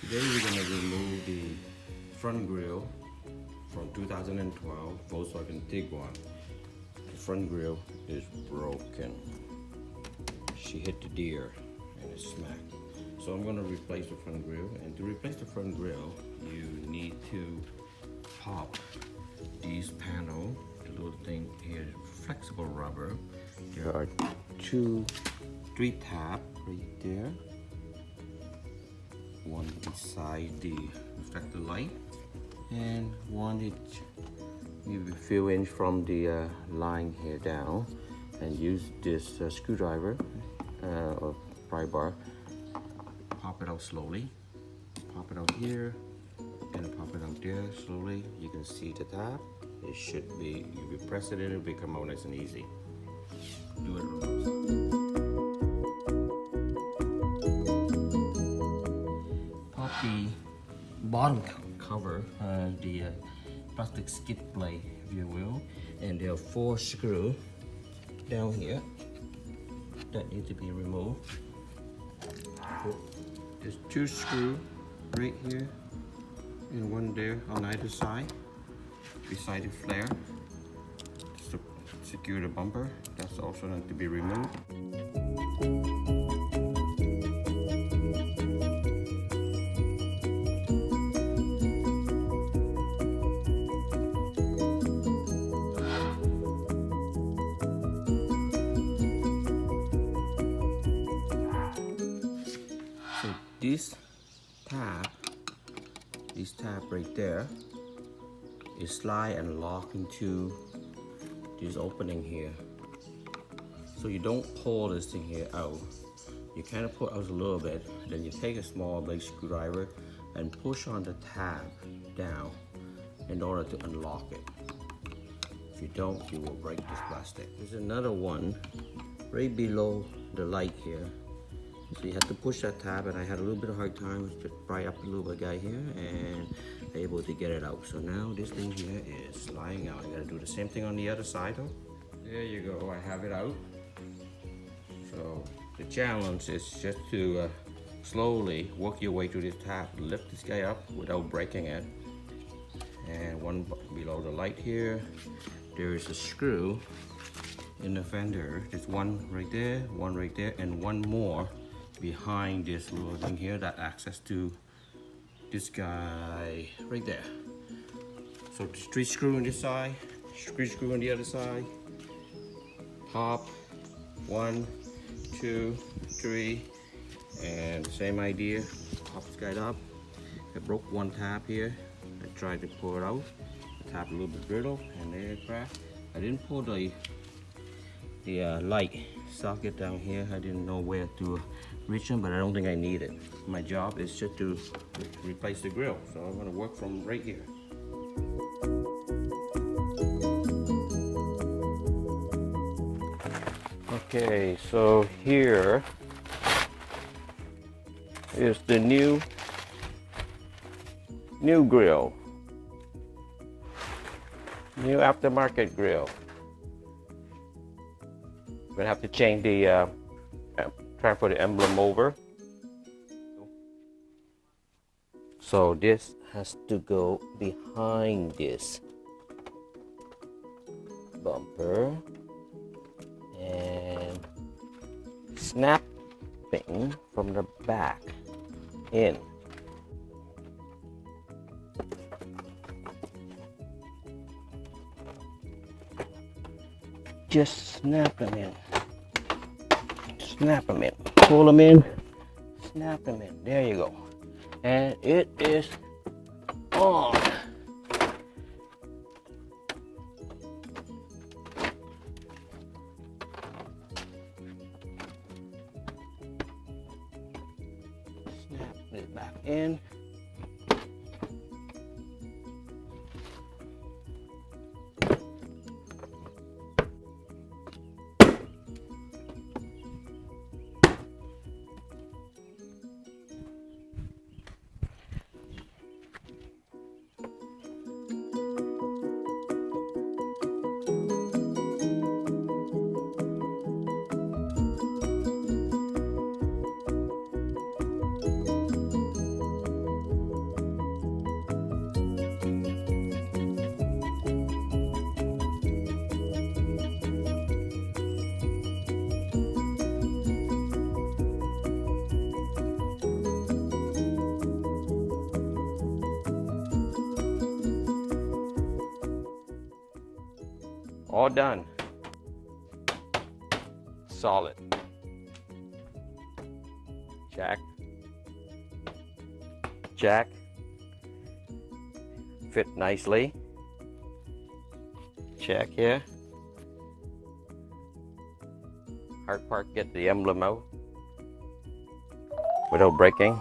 Today we're going to remove the front grille from 2012 Volkswagen Tiguan. The front grille is broken. She hit the deer and it smacked. So I'm going to replace the front grille, and to replace the front grille you need to pop these panel, the little thing here, flexible rubber. There are three tabs right there. One inside the reflector light, and one is maybe a few inches from the line here down, and use this screwdriver or pry bar. Pop it out slowly. Pop it out here and pop it out there slowly. You can see the tab. It should be, if you press it in, it'll become out nice and easy. Do it reverse. The bottom cover, the plastic skid plate, if you will, and there are 4 screws down here that need to be removed. There's 2 screws right here and one there on either side beside the flare to secure the bumper. That's also going to be removed. This tab right there is slide and lock into this opening here. So you don't pull this thing here out. You kind of pull out a little bit, then you take a small blade screwdriver and push on the tab down in order to unlock it. If you don't, you will break this plastic. There's another one right below the light here. So you have to push that tab, and I had a little bit of hard time to pry up the little guy here and able to get it out. So now this thing here is sliding out. I gotta do the same thing on the other side though. There you go, I have it out. So the challenge is just to slowly work your way through this tab. Lift this guy up without breaking it. And one below the light here, there is a screw in the fender. There's one right there, and one more behind this little thing here that access to this guy right there. So 3 screws on this side, 3 screws on the other side. Pop 1, 2, 3, and same idea. Pop this guy up. I broke one tab here. I tried to pull it out. The tab a little bit brittle, and there it cracked. I didn't pull the light socket down here. I didn't know where to reach them, but I don't think I need it. My job is just to replace the grill, so I'm going to work from right here. Okay, so here is the new grill, new aftermarket grill. We're gonna have to change the transfer the emblem over. So this has to go behind this bumper and snapping from the back in. Just snap them in. Snap them in. Pull them in. Snap them in. There you go. And it is on. Snap it back in. All done. Solid. Jack. Jack. Fit nicely. Check here. Hard part, get the emblem out without breaking.